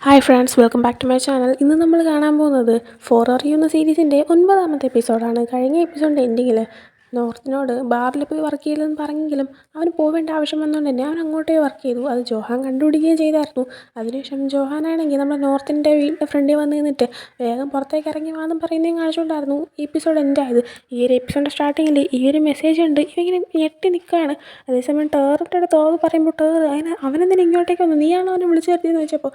Hi friends, welcome back to my channel. ഇന്ന് നമ്മൾ കാണാൻ പോകുന്നത് ഫോർ ആർ യു എന്ന സീരീസിൻ്റെ 9ാമത്തെ എപ്പിസോഡാണ്. കഴിഞ്ഞ എപ്പിസോഡിൻ്റെ എൻഡിങ്ങിൽ നോർത്തിനോട് ബാറിൽ പോയി വർക്ക് ചെയ്യില്ലെന്ന് പറഞ്ഞെങ്കിലും അവന് പോവേണ്ട ആവശ്യം വന്നുകൊണ്ട് തന്നെ അവൻ അങ്ങോട്ടേ വർക്ക് ചെയ്തു. അത് ജോഹാൻ കണ്ടുപിടിക്കുകയും ചെയ്തായിരുന്നു. അതിനുശേഷം ജോഹാനാണെങ്കിൽ നമ്മുടെ നോർത്തിൻ്റെ വീടിൻ്റെ ഫ്രണ്ടിൽ വന്ന് നിന്നിട്ട് വേഗം പുറത്തേക്ക് ഇറങ്ങി വാന്നും പറയുന്നതും കാണിച്ചുകൊണ്ടായിരുന്നു ഈ എപ്പിസോഡ് എൻഡ് ആയത്. ഈ ഒരു എപ്പിസോഡിൻ്റെ സ്റ്റാർട്ടിങ്ങിൽ ഈ ഒരു മെസ്സേജ് ഉണ്ട്. ഇവങ്ങനെ ഞെട്ടി നിൽക്കുകയാണ്. അതേസമയം ടേറിൻ്റെ അടുത്ത് അത് പറയുമ്പോൾ അവനെന്തിനും ഇങ്ങോട്ടേക്ക് വന്നു, നീയാണോ അവനെ വിളിച്ചു വരുത്തിയെന്ന് ചോദിച്ചപ്പോൾ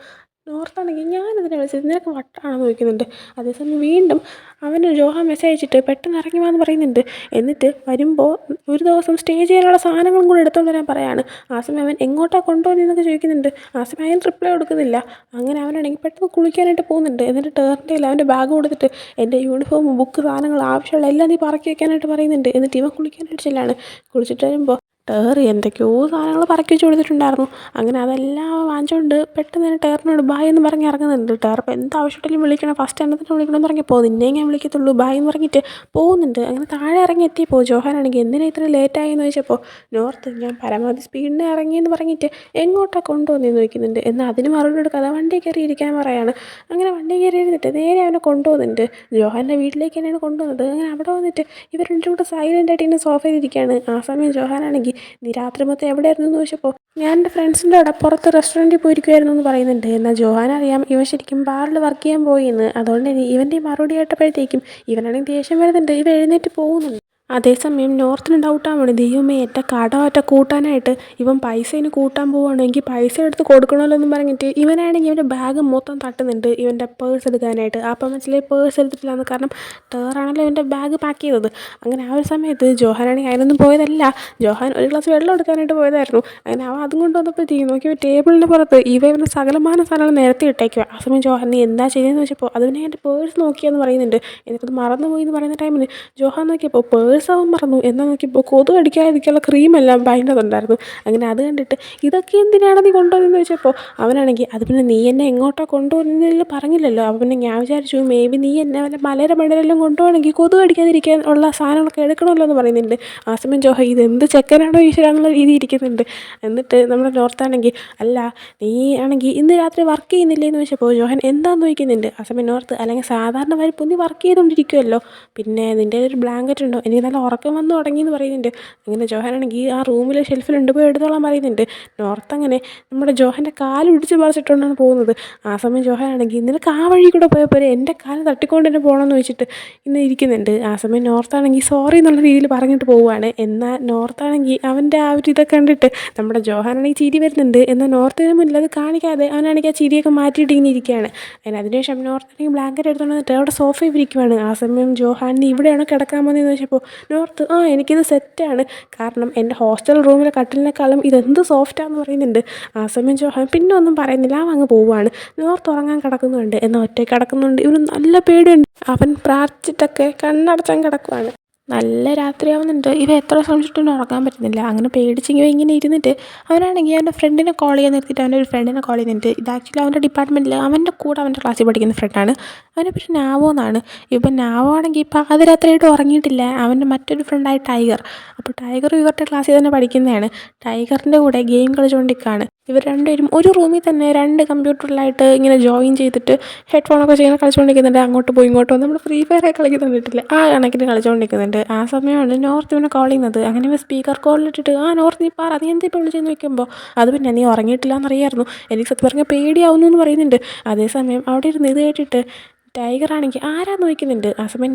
നോർത്താണെങ്കിൽ ഞാനെന്തിനാ വിളിച്ചത്, നിനക്ക് വട്ടാണെന്ന് ചോദിക്കുന്നുണ്ട്. അതേസമയം വീണ്ടും അവന് ജോഹാൻ മെസ്സേജ് അയച്ചിട്ട് പെട്ടെന്ന് ഇറങ്ങി വാന്ന് പറയുന്നുണ്ട്. എന്നിട്ട് വരുമ്പോൾ ഒരു ദിവസം സ്റ്റേ ചെയ്യാനുള്ള സാധനങ്ങളും കൂടെ എടുത്തുകൊണ്ട് വരാൻ പറയാണ്. ആ സമയം അവൻ എങ്ങോട്ടാണ് കൊണ്ടുപോകുന്നതെന്നൊക്കെ ചോദിക്കുന്നുണ്ട്. ആ സമയം അയാൾ റിപ്ലൈ കൊടുക്കുന്നില്ല. അങ്ങനെ അവനാണെങ്കിൽ പെട്ടെന്ന് കുളിക്കാനായിട്ട് പോകുന്നുണ്ട്. എന്നിട്ട് ടേറിൻ്റെ അവൻ്റെ ബാഗ് കൊടുത്തിട്ട് എൻ്റെ യൂണിഫോം, ബുക്ക്, സാധനങ്ങൾ ആവശ്യമുള്ള എല്ലാം നീ പറക്കി വെക്കാനായിട്ട് പറയുന്നുണ്ട്. എന്നിട്ട് ഇവൻ കുളിക്കാനായിട്ട് ചെല്ലാണ്. കുളിച്ചിട്ട് വരുമ്പോൾ ടേർ എന്തൊക്കെയോ സാധനങ്ങൾ പറക്കി വെച്ച് കൊടുത്തിട്ടുണ്ടായിരുന്നു. അങ്ങനെ അതെല്ലാം വാങ്ങിച്ചുകൊണ്ട് പെട്ടെന്ന് തന്നെ ടേറിനോട് ബായ് എന്ന് പറഞ്ഞ് ഇറങ്ങുന്നുണ്ട്. ടേർ ഇപ്പോൾ എന്താവശ്യമായിട്ടും വിളിക്കണം, ഫസ്റ്റ് എണ്ണത്തിന് വിളിക്കണമെന്ന് പറഞ്ഞപ്പോൾ നിന്നെ ഞാൻ വിളിക്കത്തുള്ളൂ ബായ് എന്ന് പറഞ്ഞിട്ട് പോകുന്നുണ്ട്. അങ്ങനെ താഴെ ഇറങ്ങി എത്തിയപ്പോൾ ജോഹാനാണെങ്കിൽ എന്തിനാ ഇത്ര ലേറ്റായി എന്ന് ചോദിച്ചപ്പോൾ നോർത്ത് ഞാൻ പരമാവധി സ്പീഡിന് ഇറങ്ങിയെന്ന് പറഞ്ഞിട്ട് എങ്ങോട്ടാണ് കൊണ്ടുവന്നതെന്ന് ചോദിക്കുന്നുണ്ട്. എന്നാൽ അതിന് മറുപടി എടുക്കാതെ വണ്ടി കയറി ഇരിക്കാൻ പറയാണ്. അങ്ങനെ വണ്ടി കയറി ഇരുന്നിട്ട് നേരെ അവനെ കൊണ്ടുപോകുന്നുണ്ട്. ജോഹാൻ്റെ വീട്ടിലേക്ക് തന്നെയാണ് കൊണ്ടുവന്നത്. അങ്ങനെ അവിടെ വന്നിട്ട് ഇവർ രണ്ടും കൂടെ സൈലൻ്റായിട്ട് ഇങ്ങനെ സോഫയിൽ ഇരിക്കുകയാണ്. ആ സമയം ജോഹാനാണെങ്കിൽ നീ രാത്രി മൊത്തം എവിടെയായിരുന്നു എന്ന് ചോദിച്ചപ്പോൾ ഞാൻ എൻ്റെ ഫ്രണ്ട്സിൻ്റെ അവിടെ പുറത്ത് റെസ്റ്റോറൻറ്റിൽ പോയിരിക്കുമായിരുന്നു എന്ന് പറയുന്നുണ്ട്. എന്നാൽ ജോഹാൻ അറിയാം ഇവൻ ശരിക്കും ബാറിൽ വർക്ക് ചെയ്യാൻ പോയിന്ന്. അതുകൊണ്ട് തന്നെ ഇവൻ്റെ മറുപടി കേട്ടപ്പോഴത്തേക്കും ഇവനാണെങ്കിൽ ദേഷ്യം വരുന്നുണ്ട്. ഇവ എഴുന്നേറ്റ് പോകുന്നുണ്ട്. അതേസമയം നോർത്തിന് ഡൗട്ടാണ്, ദൈവമേ എൻ്റെ കടമൊറ്റ കൂട്ടാനായിട്ട് ഇവൻ പൈസ കൂട്ടാൻ പോവുകയാണെങ്കിൽ പൈസ എടുത്ത് കൊടുക്കണമല്ലോ എന്ന് പറഞ്ഞിട്ട് ഇവനാണെങ്കിൽ ഇവൻ്റെ ബാഗ് മൊത്തം തട്ടുന്നുണ്ട് ഇവൻ്റെ പേഴ്സ് എടുക്കാനായിട്ട്. അപ്പം മനസ്സിലായി പേഴ്സ് എടുത്തിട്ടില്ലാന്ന്, കാരണം ടേറാണല്ലോ ഇവൻ്റെ ബാഗ് പാക്ക് ചെയ്തത്. അങ്ങനെ ആ ഒരു സമയത്ത് ജോഹാനാണെങ്കിൽ അതിനൊന്നും പോയതല്ല. ജോഹാൻ ഒരു ഗ്ലാസ് വെള്ളം എടുക്കാനായിട്ട് പോയതായിരുന്നു. അങ്ങനെ അവൻ അതും കൊണ്ട് വന്നപ്പോഴത്തേക്കും നോക്കിയപ്പോൾ ടേബിളിൻ്റെ പുറത്ത് ഇവൻ്റെ സകലമാന സാധനങ്ങൾ നിരത്തി ഇട്ടേക്കുക. ആ സമയം ജോഹാൻ നീ എന്താ ചെയ്തതെന്ന് ചോദിച്ചപ്പോൾ അത് പിന്നെ എൻ്റെ പേഴ്സ് നോക്കിയെന്ന് പറയുന്നുണ്ട്. എനിക്കത് മറന്നുപോയി എന്ന് പറയുന്ന ടൈമിന് ജോഹാൻ നോക്കിയപ്പോൾ പേഴ്സ് അവൻ മറന്നു. എന്നാൽ നോക്കിയപ്പോൾ കൊതുക് അടിക്കാതിരിക്കാനുള്ള ക്രീമെല്ലാം അതിനകത്തുണ്ടായിരുന്നു. അങ്ങനെ അത് കണ്ടിട്ട് ഇതൊക്കെ എന്തിനാണ് നീ കൊണ്ടുവന്നതെന്ന് ചോദിച്ചപ്പോൾ അവനാണെങ്കിൽ അത് പിന്നെ നീ എന്നെ എങ്ങോട്ടാണ് കൊണ്ടുവന്നതെന്ന് പറഞ്ഞില്ലല്ലോ. അപ്പോൾ പിന്നെ ഞാൻ വിചാരിച്ചു മേ ബി നീ എന്നെ വല്ല മലയുടെ മണ്ടയിലെല്ലാം കൊണ്ടുപോകണമെങ്കിൽ കൊതുക് അടിക്കാതിരിക്കാൻ ഉള്ള സാധനങ്ങളൊക്കെ എടുക്കണമല്ലോ എന്ന് പറയുന്നുണ്ട്. ആ സമയം ജോഹ ഇതെന്ത് ചെക്കനാണോ ഈശ്വരാന്നുള്ള രീതി ഇരിക്കുന്നുണ്ട്. എന്നിട്ട് നമ്മുടെ നോർത്താണെങ്കിൽ അല്ല നീ ആണെങ്കിൽ ഇന്ന് രാത്രി വർക്ക് ചെയ്യുന്നില്ലേ എന്ന് ചോദിച്ചപ്പോൾ ജോഹൻ എന്താണെന്ന് ചോദിക്കുന്നുണ്ട്. ആ സമയം നോർത്ത് അല്ലെങ്കിൽ സാധാരണ വരിപ്പോൾ നീ വർക്ക് ചെയ്തുകൊണ്ടിരിക്കുമല്ലോ, പിന്നെ നിൻ്റെ ഒരു ബ്ലാങ്കറ്റ് ഉണ്ടോ, എനിക്ക് നല്ല ഉറക്കം വന്ന് തുടങ്ങിയെന്ന് പറയുന്നുണ്ട്. അങ്ങനെ ജോഹാനാണെങ്കിൽ ആ റൂമിലെ ഷെൽഫിലുണ്ട് പോയി എടുത്തോളാൻ പറയുന്നുണ്ട്. നോർത്ത് അങ്ങനെ നമ്മുടെ ജോഹൻ്റെ കാല് പിടിച്ച് പറിച്ചിട്ടുകൊണ്ടാണ് പോകുന്നത്. ആ സമയം ജോഹാനാണെങ്കിൽ നിനക്ക് ആ വഴി കൂടെ പോയപ്പോൾ എൻ്റെ കാല് തട്ടിക്കൊണ്ട് തന്നെ പോകണമെന്ന് വെച്ചിട്ട് ഇന്ന് ഇരിക്കുന്നുണ്ട്. ആ സമയം നോർത്താണെങ്കിൽ സോറി എന്നുള്ള രീതിയിൽ പറഞ്ഞിട്ട് പോവുകയാണ്. എന്നാൽ നോർത്താണെങ്കിൽ അവൻ്റെ ആ ഒരു ഇതൊക്കെ കണ്ടിട്ട് നമ്മുടെ ജോഹാനാണെങ്കിൽ ചിരി വരുന്നുണ്ട്. എന്നാൽ നോർത്തിന് മുന്നിൽ അത് കാണിക്കാതെ അവനാണെങ്കിൽ ആ ചിരിയൊക്കെ മാറ്റിയിട്ട് ഇങ്ങനെ ഇരിക്കുകയാണ്. അതിന് അതിനുശേഷം നോർത്താണെങ്കിൽ ബ്ലാങ്കറ്റ് എടുത്തുകൊണ്ട് വന്നിട്ട് അവിടെ സോഫയിൽ ഇരിക്കുവാണ്. ആ സമയം ജോഹാൻ ഇവിടെയാണോ കിടക്കാൻ പോകുന്നതെന്ന് ചോദിച്ചപ്പോൾ നോർത്ത് എനിക്കിത് സെറ്റാണ്, കാരണം എൻ്റെ ഹോസ്റ്റൽ റൂമിലെ കട്ടിലിനേക്കാളും ഇതെന്ത് സോഫ്റ്റാന്ന് പറയുന്നുണ്ട്. ആ സമയം ജോഹാൻ പിന്നെ ഒന്നും പറയുന്നില്ല, അവൻ അങ്ങ് പോവുകയാണ്. നോർത്ത് ഉറങ്ങാൻ കിടക്കുന്നുണ്ട്. എന്നാൽ ഒറ്റയ്ക്ക് കിടക്കുന്നുണ്ട്. ഇവന് നല്ല പേടിയുണ്ട്. അവൻ പ്രാർത്ഥിച്ചിട്ടൊക്കെ കണ്ണടച്ചാൻ കിടക്കുവാണ്. നല്ല രാത്രിയാവുന്നുണ്ട്. ഇവ എത്ര ശ്രമിച്ചിട്ടൊന്നും ഉറങ്ങാൻ പറ്റുന്നില്ല. അങ്ങനെ പേടിച്ചിങ്ങനെ ഇങ്ങനെ ഇരുന്നിട്ട് അവനാണെങ്കിൽ അവൻ്റെ ഫ്രണ്ടിനെ കോൾ ചെയ്യാൻ നിർത്തിയിട്ട് അവൻ്റെ ഒരു ഫ്രണ്ടിനെ കോൾ ചെയ്യുന്നുണ്ട്. ഇത് ആക്ച്വലി അവൻ്റെ ഡിപ്പാർട്ട്മെൻറ്റിൽ അവൻ്റെ കൂടെ അവൻ്റെ ക്ലാസ്സിൽ പഠിക്കുന്ന ഫ്രണ്ടാണ്. അവനെ പേര് നാവോ എന്നാണ്. ഇപ്പം നാവോ ആണെങ്കിൽ ഇപ്പം പാതിരാത്രിയായിട്ട് ഉറങ്ങിയിട്ടില്ല. അവൻ്റെ മറ്റൊരു ഫ്രണ്ടായ ടൈഗർ. അപ്പോൾ ടൈഗർ ഇവരുടെ ക്ലാസ്സിൽ തന്നെ പഠിക്കുന്നതാണ്. ടൈഗറിൻ്റെ കൂടെ ഗെയിം കളിച്ചുകൊണ്ടിരിക്കുകയാണ്. ഇവർ രണ്ടുപേരും ഒരു റൂമിൽ തന്നെ 2 കമ്പ്യൂട്ടറിലായിട്ട് ഇങ്ങനെ ജോയിൻ ചെയ്തിട്ട് ഹെഡ്ഫോണൊക്കെ ചെയ്യുന്ന കളിച്ചുകൊണ്ടിരിക്കുന്നുണ്ട്. അങ്ങോട്ട് പോയി ഇങ്ങോട്ട് വന്ന് നമ്മൾ ഫ്രീ ഫയർ കളിക്കുന്നുണ്ടിട്ടില്ല ആ കണക്കിന് കളിച്ചുകൊണ്ടിരിക്കുന്നുണ്ട്. ആ സമയമാണ് നോർത്ത് ഇവനെ കോൾ ചെയ്യുന്നത്. അങ്ങനെ ഇവൻ സ്പീക്കർ കോളിലിട്ടിട്ട് നോർത്ത് നീ പറ നീ എന്തിപ്പോൾ വിളിച്ചെന്ന് വെക്കുമ്പോൾ അത് പിന്നെ നീ ഉറങ്ങിയിട്ടില്ല എന്നറിയായിരുന്നു, എനിക്ക് സത്യം പറഞ്ഞാൽ പേടിയാവുന്നു എന്ന് പറയുന്നുണ്ട്. അതേസമയം അവിടെ ഇരുന്ന് ഇത് കേട്ടിട്ട് ടൈഗറാണെങ്കിൽ ആരാന്ന് ചോദിക്കുന്നുണ്ട്. ആ സമയം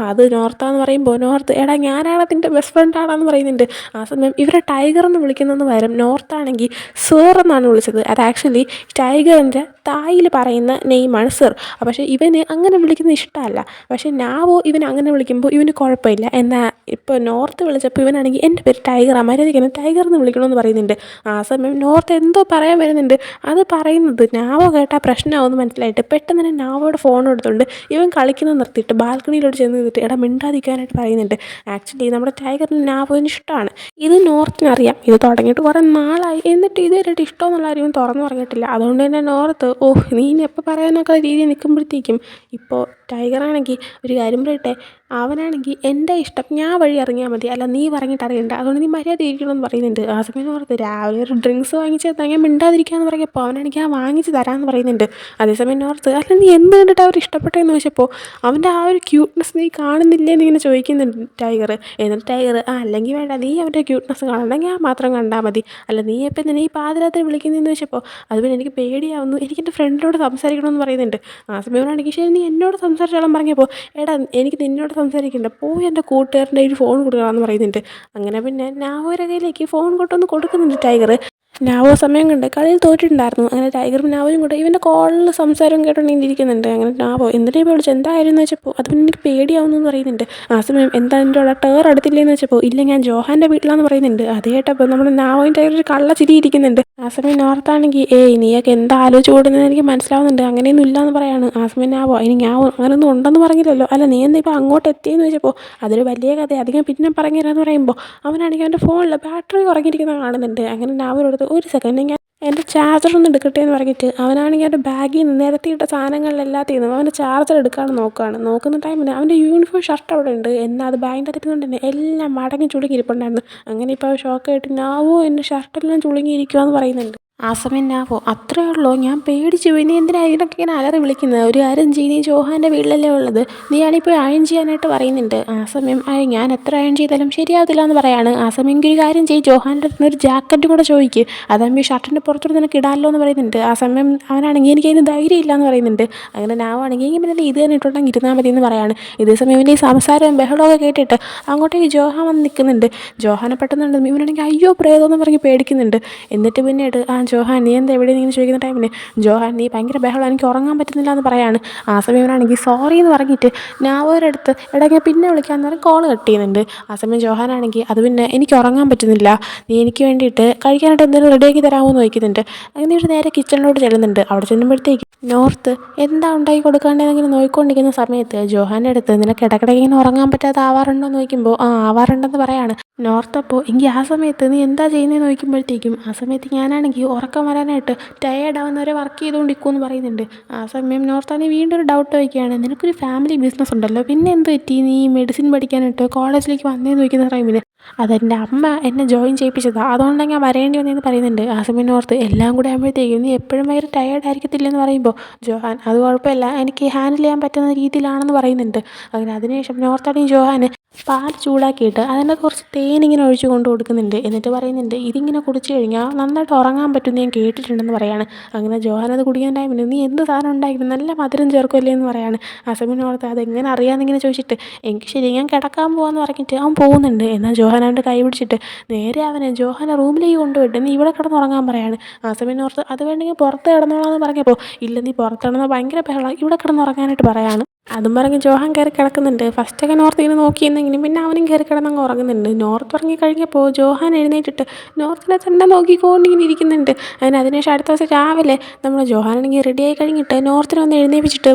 അത് നോർത്താന്ന് പറയുമ്പോൾ നോർത്ത് എടാ ഞാനാണ് അതിൻ്റെ ബെസ്റ്റ് ഫ്രണ്ടാണെന്ന് പറയുന്നുണ്ട്. ആ സമയം ഇവരെ ടൈഗർ എന്ന് വിളിക്കുന്നതെന്ന് പകരം നോർത്താണെങ്കിൽ സർ എന്നാണ് വിളിച്ചത്. അത് ആക്ച്വലി ടൈഗറിൻ്റെ തായിൽ പറയുന്ന നെയിമാണ് സർ. പക്ഷേ ഇവന് അങ്ങനെ വിളിക്കുന്നത് ഇഷ്ടമല്ല. പക്ഷേ നാവോ ഇവൻ അങ്ങനെ വിളിക്കുമ്പോൾ ഇവന് കുഴപ്പമില്ല. എന്നാൽ ഇപ്പോൾ നോർത്ത് വിളിച്ചപ്പോൾ ഇവനാണെങ്കിൽ എൻ്റെ പേര് ടൈഗറാണ്, മര്യാദയ്ക്ക് ടൈഗർ എന്ന് വിളിക്കണമെന്ന് പറയുന്നുണ്ട്. ആ സമയം നോർത്ത് എന്തോ പറയാൻ വരുന്നുണ്ട്. അത് പറയുന്നത് നാവോ കേട്ടാൽ പ്രശ്നമാവുമെന്ന് മനസ്സിലായിട്ട് പെട്ടെന്ന് തന്നെ നാവോയുടെ ഫോൺ എടുത്തുകൊണ്ട് ഇവൻ കളിക്കുന്നത് നിർത്തിയിട്ട് ബാൽക്കണിയിലോട്ട് ചെന്ന് നിന്നിട്ട് എടാ മിണ്ടാതിരിക്കാനായിട്ട് പറയുന്നുണ്ട്. ആക്ച്വലി നമ്മുടെ ടൈഗറിന് നാവോന് ഇഷ്ടമാണ്. ഇത് നോർത്തിനറിയാം. ഇത് തുടങ്ങിയിട്ട് കുറേ നാളായി, എന്നിട്ട് ഇതുവരെയായിട്ട് ഇഷ്ടമെന്നുള്ള കാര്യം തുറന്നു പറഞ്ഞിട്ടില്ല. അതുകൊണ്ട് തന്നെ നോർത്ത് നീ ഇനി എപ്പോൾ പറയാനൊക്കെ രീതിയിൽ നിൽക്കുമ്പോഴത്തേക്കും ഇപ്പോൾ ടൈഗറാണെങ്കിൽ ഒരു കാര്യം പറയട്ടെ, അവനാണെങ്കിൽ എൻ്റെ ഇഷ്ടം ഞാൻ വഴി ഇറങ്ങിയാൽ മതി, അല്ല നീ പറഞ്ഞിട്ട് അറിയണ്ട, അതുകൊണ്ട് നീ മര്യാദ ഇരിക്കണമെന്ന് പറയുന്നുണ്ട്. ആ സമയം ഓർത്ത് രാവിലെ ഒരു ഡ്രിങ്ക്സ് വാങ്ങിച്ച് തന്നാൽ ഞാൻ മിണ്ടാതിരിക്കാമെന്ന് പറഞ്ഞപ്പോൾ അവനാണെങ്കിൽ ആ വാങ്ങിച്ച് തരാമെന്ന് പറയുന്നുണ്ട്. അതേസമയം ഓർത്ത് അല്ല നീ എന്ത് കണ്ടിട്ട് അവർ ഇഷ്ടപ്പെട്ടതെന്ന് ചോദിച്ചപ്പോൾ അവൻ്റെ ആ ഒരു ക്യൂട്ട്നെസ് നീ കാണുന്നില്ലേ എന്നിങ്ങനെ ചോദിക്കുന്നുണ്ട് ടൈഗർ. എന്നിട്ട് ടൈഗർ അല്ലെങ്കിൽ വേണ്ട, നീ അവൻ്റെ ക്യൂട്ട്നെസ് കാണണ്ട, ഞാൻ മാത്രം കണ്ടാൽ മതി, അല്ല നീ എപ്പം തന്നെ ഈ പാതിരാത്രി വിളിക്കുന്നതെന്ന് ചോദിച്ചപ്പോൾ അത് പിന്നെ എനിക്ക് പേടിയാവുന്നു, എനിക്ക് എൻ്റെ ഫ്രണ്ടിനോട് സംസാരിക്കണമെന്ന് പറയുന്നുണ്ട്. ആ സമയമാണെങ്കിൽ ശരി നീ എന്നോട് സംസാരിച്ചോളാൻ പറഞ്ഞപ്പോൾ എടാ എനിക്ക് നിന്നോട് സംസാരിക്കണ്ട, പോയി എൻ്റെ കൂട്ടുകാരൻ്റെ ഒരു ഫോൺ കൊടുക്കണമെന്ന് പറയുന്നുണ്ട്. അങ്ങനെ പിന്നെ നാവോയുടെ കയ്യിലേക്ക് ഫോൺ കൊണ്ടൊന്ന് കൊടുക്കുന്നുണ്ട് ടൈഗർ. നാവോ സമയം കണ്ട് കളിയിൽ തോറ്റിട്ടുണ്ടായിരുന്നു. അങ്ങനെ ടൈഗറും നാവോയും കൂടെ ഇവൻ്റെ കോളിൽ സംസാരം കേട്ടോണ്ട് ഇരിക്കുന്നുണ്ട്. അങ്ങനെ നാവോ എന്തിനാ ഇപ്പോൾ വിളിച്ചു, എന്തായിരുന്നു വെച്ചപ്പോൾ അത് പിന്നെ എനിക്ക് പേടിയാവുന്നു എന്ന് പറയുന്നുണ്ട്. ആ സമയം എന്താ എൻ്റെ അവിടെ ടേർ അടുത്തില്ലേന്ന് വെച്ചപ്പോൾ ഇല്ല ഞാൻ ജോഹാൻ്റെ വീട്ടിലാന്ന് പറയുന്നുണ്ട്. അത് കേട്ടപ്പോൾ നമ്മുടെ നാവോയും ടൈഗർ ഒരു കള്ള ചിരി ഇരിക്കുന്നുണ്ട്. ആ സമയം നോർത്താണെങ്കിൽ നീയൊക്കെ എന്താ ആലോചിച്ച് കൂടുന്നത് എനിക്ക് മനസ്സിലാവുന്നുണ്ട്, അങ്ങനെയൊന്നും ഇല്ലയെന്ന് പറയാണ്. ആ സമയം നാവോ ഇനി ഞാൻ അങ്ങനെയൊന്നും ഉണ്ടെന്ന് പറഞ്ഞില്ലല്ലോ, അല്ല നീ എന്താ ഇപ്പോൾ അങ്ങോട്ട് എത്തിയെന്ന് വെച്ചപ്പോൾ അതൊരു വലിയ കഥ, അധികം പിന്നെ പറഞ്ഞു തരാമെന്ന് പറയുമ്പോൾ അവനാണെങ്കിൽ അവൻ്റെ ഫോണിൽ ബാറ്ററി കുറഞ്ഞിരിക്കുന്നത് കാണുന്നുണ്ട്. അങ്ങനെ നാവോട് ഒരു സെക്കൻഡ് ഞാൻ എൻ്റെ ചാർജർ ഒന്ന് എടുക്കട്ടെ എന്ന് പറഞ്ഞിട്ട് അവനാണെങ്കിൽ അവൻ്റെ ബാഗിൽ നിന്ന് നിരത്തിയിട്ട സാധനങ്ങളിലെല്ലാത്തിൽ നിന്നും അവൻ്റെ ചാർജർ എടുക്കാണ് നോക്കുന്ന ടൈമിന് അവൻ്റെ യൂണിഫോം ഷർട്ട് അവിടെ ഉണ്ട്, എന്നാൽ അത് ബാഗിൻ്റെ അകത്തിരുന്നുകൊണ്ട് തന്നെ എല്ലാം മടങ്ങി ചുളുങ്ങിയിരിപ്പുണ്ടായിരുന്നു. അങ്ങനെ ഇപ്പോൾ ഷോക്കായിട്ട് നാവോ എൻ്റെ ഷർട്ടെല്ലാം ചുളുങ്ങിയിരിക്കുക എന്ന് പറയുന്നുണ്ട്. ആ സമയം നാവോ അത്രേ ഉള്ളൂ, ഞാൻ പേടിച്ചു പോയി, നീ എന്തിനാ ഇതിനൊക്കെ ഇങ്ങനെ അലറി വിളിക്കുന്നത്, ഒരു കാര്യം ചെയ്യ്, നീ ജോഹാൻ്റെ വീട്ടിലല്ലേ ഉള്ളത്, നീയാണിപ്പോൾ അയൺ ചെയ്യാനായിട്ട് പറയുന്നുണ്ട്. ആ സമയം ഞാൻ എത്ര അയൺ ചെയ്താലും ശരിയാവത്തില്ല എന്ന് പറയാണ്. ആ സമയം ഒരു കാര്യം ചെയ്യ്, ജോഹാൻ്റെ അടുത്ത് നിന്ന് ഒരു ജാക്കറ്റ് കൂടെ ചോദിക്കുക, അതാകുമ്പോൾ ഈ ഷർട്ടിൻ്റെ പുറത്തോട്ട് നിനക്ക് ഇടാമല്ലോ എന്ന് പറയുന്നുണ്ട്. ആ സമയം അവനാണെങ്കിൽ എനിക്കതിന് ധൈര്യം ഇല്ല എന്ന് പറയുന്നുണ്ട്. അങ്ങനെ നാവാണെങ്കിൽ പിന്നെ നീ ഇത് തന്നെ ഇട്ടുണ്ടെങ്കിൽ ഇരുന്നാൽ മതി എന്ന് പറയാണ്. ഇതേ സമയം ഇവൻ്റെ ഈ സംസാരവും ബഹളമൊക്കെ കേട്ടിട്ട് അങ്ങോട്ടേക്ക് ജോഹാൻ വന്ന് നിൽക്കുന്നുണ്ട്. ജോഹാനെ പെട്ടെന്നുണ്ട് ഇവനാണെങ്കിൽ അയ്യോ പ്രേതം എന്ന് പറഞ്ഞ് പേടിക്കുന്നുണ്ട്. എന്നിട്ട് പിന്നീട് ജോഹാൻ നീ എന്താ എവിടെ നീ ചോദിക്കുന്ന ടൈമിന് ജോഹാൻ നീ ഭയങ്കര ബഹളം, എനിക്ക് ഉറങ്ങാൻ പറ്റുന്നില്ല എന്ന് പറയാണ്. ആ സമയം ഇവനാണെങ്കിൽ സോറി എന്ന് പറഞ്ഞിട്ട് നാവോയുടെ അടുത്ത് എടാ ഞാൻ പിന്നെ വിളിക്കാമെന്ന് പറഞ്ഞ് കോൾ കട്ട് ചെയ്യുന്നുണ്ട്. ആ സമയം ജോഹാനാണെങ്കിൽ അത് പിന്നെ എനിക്ക് ഉറങ്ങാൻ പറ്റുന്നില്ല, നീ എനിക്ക് വേണ്ടിയിട്ട് കഴിക്കാനായിട്ട് എന്തെങ്കിലും റെഡിയാക്കി തരാമോ എന്ന് ചോദിക്കുന്നുണ്ട്. അങ്ങനെ ഒരു നേരെ കിച്ചണിലോട്ട് ചെല്ലുന്നുണ്ട്. അവിടെ ചെല്ലുമ്പോഴത്തേക്ക് നോർത്ത് എന്താ ഉണ്ടാക്കി കൊടുക്കാണ്ടെന്നിങ്ങനെ നോക്കിക്കൊണ്ടിരിക്കുന്ന സമയത്ത് ജോഹാൻ്റെ അടുത്ത് നിനക്ക് ഇടയ്ക്കിടയ്ക്ക് ഇങ്ങനെ ഉറങ്ങാൻ പറ്റാതെ ആവാറുണ്ടോ എന്ന് ചോദിക്കുമ്പോൾ ആവാറുണ്ടെന്ന് പറയാണ്. നോർത്ത് അപ്പോൾ എങ്കിൽ ആ സമയത്ത് നീ എന്താ ചെയ്യുന്നതെന്ന് ചോദിക്കുമ്പോഴത്തേക്കും ആ സമയത്ത് ഞാനാണെങ്കിൽ ഉറക്കം വരാനായിട്ട് ടയേർഡാവുന്നവരെ വർക്ക് ചെയ്തുകൊണ്ടിരിക്കുമെന്ന് പറയുന്നുണ്ട്. ആ സമയം നോർത്താണെങ്കിൽ വീണ്ടും ഒരു ഡൗട്ട് ചോദിക്കുകയാണ്, നിനക്കൊരു ഫാമിലി ബിസിനസ് ഉണ്ടല്ലോ, പിന്നെ എന്ത് പറ്റി നീ മെഡിസിൻ പഠിക്കാനായിട്ട് കോളേജിലേക്ക് വന്നേന്ന് ചോദിക്കുന്ന ടൈമിന് അതെൻ്റെ അമ്മ എന്നെ ജോയിൻ ചെയ്യിപ്പിച്ചതാണ്, അതുകൊണ്ടാണ് ഞാൻ വരേണ്ടി വന്നതെന്ന് പറയുന്നുണ്ട്. ആ സമയം ഓർത്ത് എല്ലാം കൂടെ ആകുമ്പോഴത്തേക്കും നീ എപ്പോഴും ഭയങ്കര ടയേർഡ് ആയിരിക്കത്തില്ലെന്ന് പറയുമ്പോൾ ജോഹാൻ അത് കുഴപ്പമില്ല, എനിക്ക് ഹാൻഡിൽ ചെയ്യാൻ പറ്റുന്ന രീതിയിലാണെന്ന് പറയുന്നുണ്ട്. അങ്ങനെ അതിനുശേഷം നോർത്താണെങ്കിൽ ജോഹാന് പാൽ ചൂടാക്കിയിട്ട് അതിൻ്റെ കുറച്ച് തേനിങ്ങനെ ഒഴിച്ച് കൊണ്ട് കൊടുക്കുന്നുണ്ട്. എന്നിട്ട് പറയുന്നുണ്ട് ഇതിങ്ങനെ കുടിച്ച് കഴിഞ്ഞാൽ നന്നായിട്ട് ഉറങ്ങാൻ പറ്റുമെന്ന് ഞാൻ കേട്ടിട്ടുണ്ടെന്ന് പറയാണ്. അങ്ങനെ ജോഹാൻ അത് കുടിക്കുന്ന ടൈമിന് നീ എന്ത് സാധനം ഉണ്ടായിരുന്നു നല്ല മധുരം ചേർക്കുമല്ലേ എന്ന് പറയാണ്. ആ സമയം ഓർത്ത് അതെങ്ങനെ അറിയാമെന്നിങ്ങനെ ചോദിച്ചിട്ട് എനിക്ക് ശരി ഞാൻ കിടക്കാൻ പോകാമെന്ന് പറഞ്ഞിട്ട് അവൻ പോകുന്നുണ്ട്. എന്നാൽ ജോഹാൻ അവൻ്റെ കൈ പിടിച്ചിട്ട് നേരെ ജോഹാനെ റൂമിലേക്ക് കൊണ്ടുപോയിട്ട് നീ ഇവിടെ കിടന്നുറങ്ങാൻ പറയാണ്. ആ സമയം ഓർത്ത് അത് വേണമെങ്കിൽ പുറത്ത് കിടന്നോളാമെന്ന് പറഞ്ഞപ്പോൾ ഇല്ല നീ പുറത്ത് കിടന്നാൽ ഭയങ്കര ബഹളം, ഇവിടെ കിടന്നുറങ്ങാനായിട്ട് പറയാണ്. അതും പറഞ്ഞ് ജോഹാൻ കയറി കിടക്കുന്നുണ്ട്. ഫസ്റ്റൊക്കെ നോർത്ത് ഇങ്ങനെ നോക്കിയെന്നെങ്കിലും പിന്നെ അവനും കയറി കിടന്നങ്ങ് ഉറങ്ങുന്നുണ്ട്. നോർത്ത് ഉറങ്ങി കഴിഞ്ഞപ്പോൾ ജോഹാൻ എഴുന്നേറ്റിട്ട് നോർത്തിനെ തന്നെ നോക്കിക്കൊണ്ടിങ്ങനെ ഇരിക്കുന്നുണ്ട്. അതിനുശേഷം അടുത്ത ദിവസം രാവിലെ നമ്മൾ ജോഹാനാണെങ്കിൽ റെഡിയായി കഴിഞ്ഞിട്ട് നോർത്തിനെ ഒന്ന് എഴുന്നേൽപ്പിച്ചിട്ട്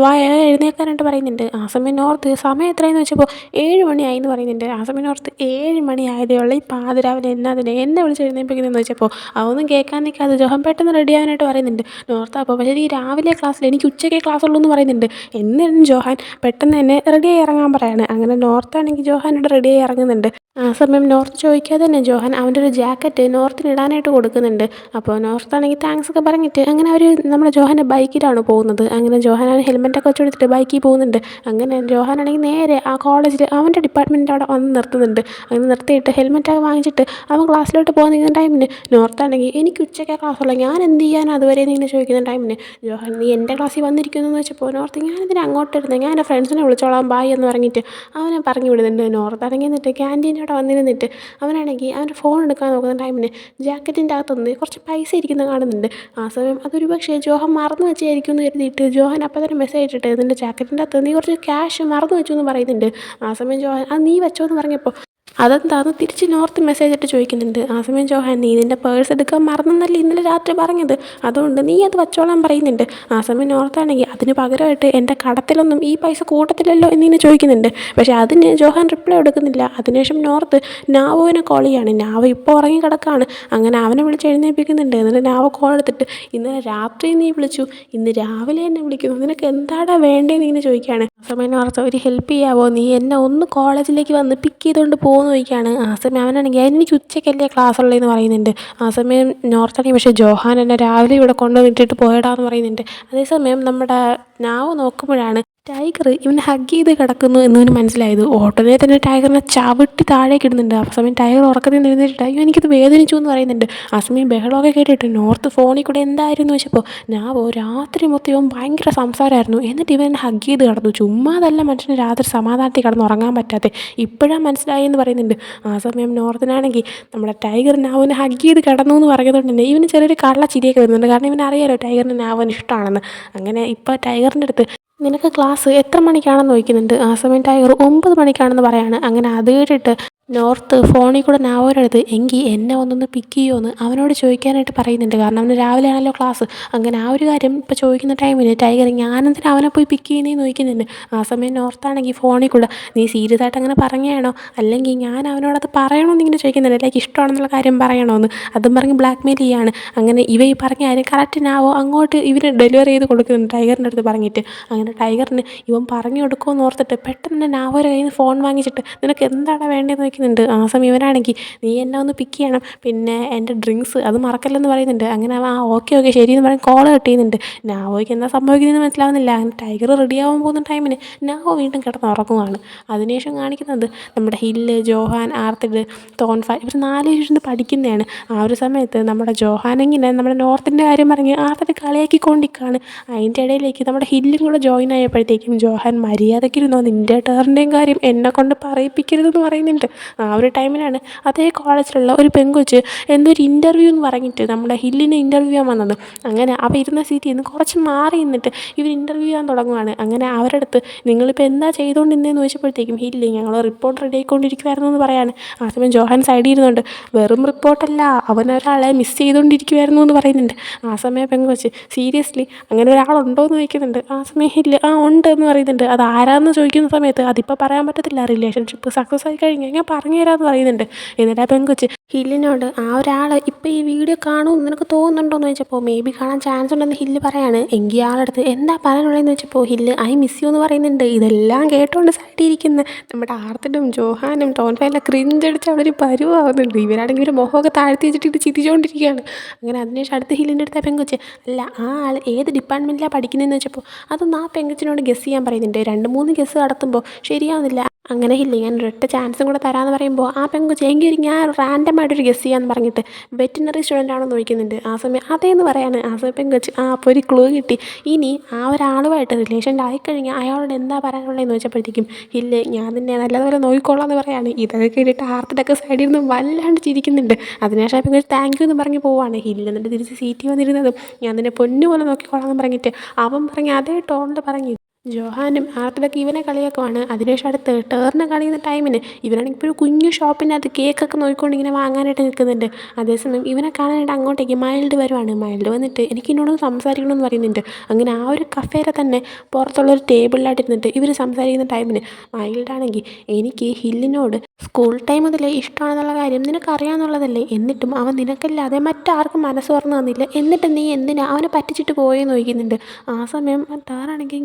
എഴുന്നേൽക്കാനായിട്ട് പറയുന്നുണ്ട്. ആ സമയം നോർത്ത് സമയം എത്രയെന്ന് വെച്ചപ്പോൾ 7 മണിയായി എന്ന് പറയുന്നുണ്ട്. ആ സമയം നോർത്ത് 7 മണി ആയതേ ഉള്ളൂ, ഈ പാതിരാവിലെ എന്നെ വിളിച്ച് എഴുന്നേൽപ്പിക്കുന്നതെന്ന് വെച്ചപ്പോൾ അതൊന്നും കേൾക്കാൻ നിൽക്കാതെ ജോഹാൻ പെട്ടെന്ന് റെഡി ആവാനായിട്ട് പറയുന്നുണ്ട്. നോർത്ത് അപ്പോൾ പക്ഷേ ഈ രാവിലെ ക്ലാസ്സിൽ എനിക്ക് ഉച്ചയ്ക്കേ ക്ലാസ് ഉള്ളൂ എന്ന് പറയുന്നുണ്ട്. എന്നിട്ടും ജോഹാൻ പെട്ടെന്ന് തന്നെ റെഡിയായി ഇറങ്ങാൻ പറയാണ്. അങ്ങനെ നോർത്താണെങ്കിൽ ജോഹാനോട് റെഡിയായി ഇറങ്ങുന്നുണ്ട്. ആ സമയം നോർത്ത് ചോദിക്കാതെ തന്നെ ജോഹാൻ അവൻ്റെ ഒരു ജാക്കറ്റ് നോർത്തിന് ഇടാനായിട്ട് കൊടുക്കുന്നുണ്ട്. അപ്പോൾ നോർത്താണെങ്കിൽ താങ്ക്സ് ഒക്കെ പറഞ്ഞിട്ട് അങ്ങനെ അവർ നമ്മുടെ ജോഹാൻ്റെ ബൈക്കിലാണ് പോകുന്നത്. അങ്ങനെ ജോഹാൻ ഹെൽമെറ്റൊക്കെ വെച്ച് കൊടുത്തിട്ട് ബൈക്കിൽ പോകുന്നുണ്ട്. അങ്ങനെ ജോഹാനാണെങ്കിൽ നേരെ ആ കോളേജിൽ അവൻ്റെ ഡിപ്പാർട്ട്മെൻറ്റിൻ്റെ അവിടെ വന്ന് നിർത്തുന്നുണ്ട്. അങ്ങനെ നിർത്തിയിട്ട് ഹെൽമെറ്റൊക്കെ വാങ്ങിച്ചിട്ട് അവൻ ക്ലാസ്സിലോട്ട് പോകുന്ന ടൈമിന് നോർത്താണെങ്കിൽ എനിക്ക് ഉച്ചയ്ക്ക് ക്ലാസ്സുള്ള ഞാൻ എന്ത് ചെയ്യാൻ അതുവരെ ഇങ്ങനെ ചോദിക്കുന്ന ടൈമിന് ജോഹാൻ നീ എൻ്റെ ക്ലാസ്സിൽ വന്നിരിക്കുന്നു എന്ന് വെച്ചപ്പോൾ നോർത്ത് ഞാനിതിന് അങ്ങോട്ട് ഇരുന്നത്, ഞാൻ എൻ്റെ ഫ്രണ്ട്സിനെ വിളിച്ചോളാം ബായ് എന്ന് പറഞ്ഞിട്ട് അവനെ പറഞ്ഞു വിടുന്നുണ്ട്. നോർത്താണെങ്കിൽ എന്നിട്ട് ക്യാൻറ്റീൻ്റെ അവിടെ വന്നിരുന്നിട്ട് അവനാണെങ്കിൽ അവൻ്റെ ഫോൺ എടുക്കാൻ നോക്കുന്ന ടൈമിന് ജാക്കറ്റിൻ്റെ അകത്തുനിന്ന് കുറച്ച് പൈസ ഇരിക്കുന്നത് കാണുന്നുണ്ട്. ആ സമയം അതൊരു പക്ഷേ ജോഹാൻ മറന്നു വെച്ചായിരിക്കും എന്ന് കരുതിയിട്ട് ജോഹാൻ അപ്പോൾ തന്നെ മെസ്സേജ് ഇട്ടിട്ട് നിൻ്റെ ജാക്കറ്റിൻ്റെ അകത്ത് നീ കുറച്ച് ക്യാഷ് മറന്നു വെച്ചു എന്ന് പറയുന്നുണ്ട്. ആ സമയം ജോഹാൻ അത് നീ വെച്ചോ എന്ന് പറഞ്ഞപ്പോൾ അതെന്താന്ന് തിരിച്ച് നോർത്ത് മെസ്സേജ് ഇട്ട് ചോദിക്കുന്നുണ്ട്. ആ സമയം ജോഹാൻ, നീ നിൻ്റെ പേഴ്സ് എടുക്കാൻ മറന്നെന്നല്ലേ ഇന്നലെ രാത്രി പറഞ്ഞത്, അതുകൊണ്ട് നീ അത് വച്ചോളാൻ പറയുന്നുണ്ട്. ആ സമയം നോർത്താണെങ്കിൽ അതിന് പകരമായിട്ട് എൻ്റെ കടത്തിലൊന്നും ഈ പൈസ കൂട്ടത്തില്ലല്ലോ എന്നിങ്ങനെ ചോദിക്കുന്നുണ്ട്. പക്ഷേ അതിന് ജോഹാൻ റിപ്ലൈ കൊടുക്കുന്നില്ല. അതിനുശേഷം നോർത്ത് നാവുവിനെ കോൾ ചെയ്യാണ്. നാവ് ഇപ്പോൾ ഉറങ്ങി കിടക്കാണ്. അങ്ങനെ അവനെ വിളിച്ച് എഴുന്നേൽപ്പിക്കുന്നുണ്ട്. എന്നിട്ട് നാവ് കോൾ എടുത്തിട്ട്, ഇന്നലെ രാത്രി നീ വിളിച്ചു, ഇന്ന് രാവിലെ എന്നെ വിളിക്കുന്നു, നിനക്ക് എന്താടാ വേണ്ടതെന്ന് ഇങ്ങനെ ചോദിക്കുകയാണ്. ആ സമയം നോർത്ത്, ഒരു ഹെൽപ്പ് ചെയ്യാവോ, നീ എന്നെ ഒന്ന് കോളേജിലേക്ക് വന്ന് പിക്ക് ചെയ്തുകൊണ്ട് പോകുമെന്ന് ചോദിക്കുകയാണ്. ആ സമയം അവനാണെങ്കിൽ എനിക്ക് ഉച്ചയ്ക്കല്ലേ ക്ലാസ് ഉള്ളതെന്ന് പറയുന്നുണ്ട്. ആ സമയം നോർത്താണെങ്കിൽ, പക്ഷേ ജോഹാൻ എന്നെ രാവിലെ ഇവിടെ കൊണ്ടുവന്നിട്ടിട്ട് പോയടാന്ന് പറയുന്നുണ്ട്. അതേസമയം നമ്മുടെ നാവ് നോക്കുമ്പോഴാണ് ടൈഗർ ഇവനെ ഹഗ് ചെയ്ത് കിടക്കുന്നു എന്നവന് മനസ്സിലായത്. ഉടനെ തന്നെ ടൈഗറിനെ ചവിട്ടി താഴേക്ക് ഇടുന്നുണ്ട്. ആ സമയം ടൈഗർ ഉറക്കത്തിൽ നിന്ന് എഴുന്നേറ്റിട്ട്, അയ്യോ എനിക്കത് വേദനിച്ചു എന്ന് പറയുന്നുണ്ട്. ആ സമയം ബഹളമൊക്കെ കേട്ടിട്ട് നോർത്ത് ഫോണിൽ കൂടെ എന്തായിരുന്നു വെച്ചപ്പോൾ, നാവോ രാത്രി മൊത്തം ഇവൻ ഭയങ്കര സംസാരമായിരുന്നു, എന്നിട്ട് ഇവൻ ഹഗ് ചെയ്ത് കിടന്നു. ചുമ്മാ അതല്ല മനുഷ്യന് രാത്രി സമാധാനത്തിൽ കിടന്ന് ഉറങ്ങാൻ പറ്റാതെ, ഇപ്പോഴാണ് മനസ്സിലായി എന്ന് പറയുന്നുണ്ട്. ആ സമയം നോർത്തിനാണെങ്കിൽ നമ്മുടെ ടൈഗർ നാവിനെ ഹഗ് ചെയ്ത് കിടന്നു എന്ന് പറയുന്നത് തന്നെ ഇവന് ചെറിയൊരു കള്ള ചിരിയൊക്കെ വരുന്നുണ്ട്. കാരണം ഇവനറിയാലോ ടൈഗറിന് നാവിന് ഇഷ്ടമാണെന്ന്. അങ്ങനെ ഇപ്പോൾ ടൈഗറിൻ്റെ അടുത്ത്, നിനക്ക് ക്ലാസ് എത്ര മണിക്കാണെന്ന് ചോദിക്കുന്നുണ്ട്. ആ സമയം ടൈഗർ 9 മണിക്കാണെന്ന് പറയാണ്. അങ്ങനെ അത് കേട്ടിട്ട് നോർത്ത് ഫോണിൽ കൂടെ നാവോരടുത്ത്, എങ്കിൽ എന്നെ ഒന്നൊന്ന് പിക്ക് ചെയ്യുമോയെന്ന് അവനോട് ചോദിക്കാനായിട്ട് പറയുന്നുണ്ട്. കാരണം അവന് രാവിലെ ആണല്ലോ ക്ലാസ്. അങ്ങനെ ആ ഒരു കാര്യം ഇപ്പോൾ ചോദിക്കുന്ന ടൈമിന് ടൈഗർ, ഞാനെന്തിനാ അവനെ പോയി പിക്ക് ചെയ്യുന്നതെന്ന് ചോദിക്കുന്നുണ്ട്. ആ സമയം നോർത്താണെങ്കിൽ ഫോണിൽ കൂടെ, നീ സീരിയസ് ആയിട്ട് അങ്ങനെ പറഞ്ഞാണോ, അല്ലെങ്കിൽ ഞാൻ അവനോടത് പറയണമെന്ന് ഇങ്ങനെ ചോദിക്കുന്നുണ്ട്, ലൈക്ക് ഇഷ്ടമാണെന്നുള്ള കാര്യം പറയണമെന്ന്. അതും പറഞ്ഞ് ബ്ലാക്ക് മെയിൽ ചെയ്യാണ്. അങ്ങനെ ഇവ ഈ പറഞ്ഞ കാര്യം കറക്റ്റ് നാവോ അങ്ങോട്ട് ഇവന് ഡെലിവറി ചെയ്ത് കൊടുക്കുന്നുണ്ട് ടൈഗറിൻ്റെ അടുത്ത് പറഞ്ഞിട്ട്. അങ്ങനെ ടൈഗറിന് ഇവൻ പറഞ്ഞു കൊടുക്കുമെന്ന് ഓർത്തിട്ട് പെട്ടെന്ന് നാവോയുടെ കയ്യിൽ നിന്ന് ഫോൺ വാങ്ങിച്ചിട്ട്, നിനക്ക് എന്താണ് വേണ്ടതെന്ന് ചോദിക്കുന്നുണ്ട്. ആ സമയം ഇവനാണെങ്കിൽ, നീ എന്നെ ഒന്ന് പിക്ക് ചെയ്യണം, പിന്നെ എൻ്റെ ഡ്രിങ്ക്സ് അത് മറക്കല്ലെന്ന് പറയുന്നുണ്ട്. അങ്ങനെ അവൻ ഓക്കെ ശരി എന്ന് പറഞ്ഞ് കോൾ കട്ട് ചെയ്യുന്നുണ്ട്. നാവോയ്ക്ക് എന്താ സംഭവിക്കുന്നതെന്ന് മനസ്സിലാവുന്നില്ല. അങ്ങനെ ടൈഗർ റെഡിയാവാൻ പോകുന്ന ടൈമിന് നാവോ വീണ്ടും കിടന്ന് ഉറങ്ങുവാണ്. അതിനുശേഷം കാണിക്കുന്നത് നമ്മുടെ ഹില്ല്, ജോഹാൻ, ആർത്തിഡ്, തോൺഫാൻ ഇവർ 4 ഇരുന്ന് പഠിക്കുന്നതാണ്. ആ ഒരു സമയത്ത് നമ്മുടെ ജോഹാൻ ഇങ്ങനെ നമ്മുടെ നോർത്തിൻ്റെ കാര്യം പറഞ്ഞ് ആർത്തിഡ് കളിയാക്കിക്കൊണ്ടിരിക്കുകയാണ്. അതിൻ്റെ ഇടയിലേക്ക് നമ്മുടെ ഹില്ലും കൂടെ ജോയിൻ ആയപ്പോഴത്തേക്കും ജോഹാൻ, മര്യാദയ്ക്കിരുന്നോ, നിൻ്റെ ടേറിൻ്റെയും കാര്യം എന്നെ കൊണ്ട് പറയിപ്പിക്കരുതെന്ന് പറയുന്നുണ്ട്. ആ ഒരു ടൈമിലാണ് അതേ കോളേജിലുള്ള ഒരു പെൺകൊച്ച് എന്തൊരു ഇൻ്റർവ്യൂ എന്ന് പറഞ്ഞിട്ട് നമ്മുടെ ഹില്ലിനെ ഇൻ്റർവ്യൂ ചെയ്യാൻ വന്നത്. അങ്ങനെ അവ ഇരുന്ന സീറ്റിൽ നിന്ന് കുറച്ച് മാറി നിന്നിട്ട് ഇവർ ഇൻ്റർവ്യൂ ചെയ്യാൻ തുടങ്ങുവാണ്. അങ്ങനെ അവരുടെ അടുത്ത്, നിങ്ങളിപ്പോൾ എന്താ ചെയ്തുകൊണ്ടിരുന്നതെന്ന് ചോദിച്ചപ്പോഴത്തേക്കും ഹില്ല്, ഞങ്ങൾ റിപ്പോർട്ട് റെഡി ആയിക്കൊണ്ടിരിക്കുമായിരുന്നു എന്ന് പറയാണ്. ആ സമയം ജോഹാൻ സൈഡിൽ ഇരുന്നുണ്ട്, വെറും റിപ്പോർട്ടല്ല, അവനൊരാളെ മിസ് ചെയ്തുകൊണ്ടിരിക്കുമായിരുന്നു എന്ന് പറയുന്നുണ്ട്. ആ സമയം പെൺകൊച്ച്, സീരിയസ്ലി അങ്ങനെ ഒരാളുണ്ടോ എന്ന് ചോദിക്കുന്നുണ്ട്. ആ സമയം ഹില്ല്, ആ ഉണ്ട് എന്ന് പറയുന്നുണ്ട്. അത് ആരാന്ന് ചോദിക്കുന്ന സമയത്ത്, അതിപ്പോൾ പറയാൻ പറ്റത്തില്ല, റിലേഷൻഷിപ്പ് സക്സസ് ആയി കഴിഞ്ഞാൽ ഞാൻ പറഞ്ഞു തരാമെന്ന് പറയുന്നുണ്ട്. എന്നിട്ട് ആ പെൺകൊച്ച് ഹില്ലിനോട്, ആ ഒരാൾ ഇപ്പോൾ ഈ വീഡിയോ കാണുമെന്ന് നിനക്ക് തോന്നുന്നുണ്ടോ എന്ന് ചോദിച്ചപ്പോൾ, മേ ബി കാണാൻ ചാൻസ് ഉണ്ടെന്ന് ഹില്ല് പറയാണ്. എങ്കിൽ ആളടുത്ത് എന്താ പറയാനുള്ളതെന്ന് വെച്ചപ്പോൾ ഹില്ല്, ഐ മിസ് യു എന്ന് പറയുന്നുണ്ട്. ഇതെല്ലാം കേട്ടുകൊണ്ട് സൈഡിരിക്കുന്ന നമ്മുടെ ആർത്തിഡും ജോഹാനും ടോൺഫെല്ലാം ക്രിഞ്ചടിച്ച് അവിടെ ഒരു പരുവാകുന്നുണ്ട്. ഇവരാണെങ്കിൽ ഒരു മുഖമൊക്കെ താഴ്ത്തി വെച്ചിട്ട് ചിരിച്ചുകൊണ്ടിരിക്കുകയാണ്. അങ്ങനെ അതിനുശേഷം അടുത്ത ഹില്ലിൻ്റെ അടുത്ത പെൺകൊച്ച്, അല്ല ആ ആൾ ഏത് ഡിപ്പാർട്ട്മെൻറ്റിലാണ് പഠിക്കുന്നതെന്ന് വെച്ചപ്പോൾ, അതൊന്ന് ആ പെൺകൊച്ചിനോട് ഗസ് ചെയ്യാൻ പറയുന്നുണ്ട്. 2-3 ഗസ് നടത്തുമ്പോൾ ശരിയാവുന്നില്ല. അങ്ങനെ ഇല്ല, ഞാൻ ഒരൊറ്റ ചാൻസും കൂടെ തരാമെന്ന് പറയുമ്പോൾ ആ പെൺകൊച്ച്, എങ്കിൽ ഞാൻ റാൻഡമായിട്ടൊരു ഗസ് ചെയ്യാമെന്ന് പറഞ്ഞിട്ട് വെറ്റിനറി സ്റ്റുഡൻ്റ് ആണെന്ന് ചോദിക്കുന്നുണ്ട്. ആ സമയം അതേന്ന് പറയാണ്. ആ സമയം പെൺകൊച്ച്, ആ അപ്പോൾ ഒരു ക്ലൂ കിട്ടി, ഇനി ആ ഒരാളുമായിട്ട് റിലേഷനിലായിക്കഴിഞ്ഞാൽ അയാളോട് എന്താ പറയാനുള്ളതെന്ന് ചോദിച്ചപ്പോഴത്തേക്കും ഹില്ല്, ഞാൻ നിന്നെ നല്ലതുപോലെ നോക്കിക്കോളാം എന്ന് പറയാണ്. ഇതൊക്കെ കേട്ടിട്ട് ആർത്തിടൊക്കെ സൈഡിൽ നിന്ന് വല്ലാണ്ട് ചിരിക്കുന്നുണ്ട്. അതിനുശേഷം പെൺകൊച്ച് താങ്ക് യു എന്ന് പറഞ്ഞ് പോവാണ്. ഹില്ല് എന്നിട്ട് തിരിച്ച് സീറ്റിൽ വന്നിരുന്നതും, ഞാൻ നിന്നെ പൊന്നുപോലെ നോക്കിക്കോളാം എന്ന് പറഞ്ഞിട്ട് അവൻ പറഞ്ഞ് അതേ ടോണിൽ പറഞ്ഞു. ജോഹാനും ആർത്തിടൊക്കെ ഇവനെ കളിയാക്കുവാണ്. അതിനുശേഷം അടുത്ത് ടേറിനെ കളിയുന്ന ടൈമിന് ഇവനാണെങ്കിൽ ഇപ്പോൾ ഒരു കുഞ്ഞു ഷോപ്പിനകത്ത് കേക്കൊക്കെ നോക്കിക്കൊണ്ട് ഇങ്ങനെ വാങ്ങാനായിട്ട് നിൽക്കുന്നുണ്ട്. അതേസമയം ഇവനെ കാണാനായിട്ട് അങ്ങോട്ടേക്ക് മൈൽഡ് വരുവാണ്. മൈൽഡ് വന്നിട്ട് എനിക്ക് എന്നോടൊന്ന് സംസാരിക്കണമെന്ന് പറയുന്നുണ്ട്. അങ്ങനെ ആ ഒരു കഫേരെ തന്നെ പുറത്തുള്ളൊരു ടേബിളിലായിട്ടിരുന്നിട്ട് ഇവർ സംസാരിക്കുന്ന ടൈമിന് മൈൽഡാണെങ്കിൽ, എനിക്ക് ഹില്ലിനോട് സ്കൂൾ ടൈം മുതലേ ഇഷ്ടമാണെന്നുള്ള കാര്യം നിനക്കറിയാമെന്നുള്ളതല്ലേ, എന്നിട്ടും അവൻ നിനക്കല്ലാതെ മറ്റാർക്കും മനസ്സ് തുറന്നു തന്നില്ല, എന്നിട്ട് നീ എന്തിനാ അവനെ പറ്റിച്ചിട്ട് പോയെന്ന് ചോദിക്കുന്നുണ്ട്. ആ സമയം താറാണെങ്കിൽ,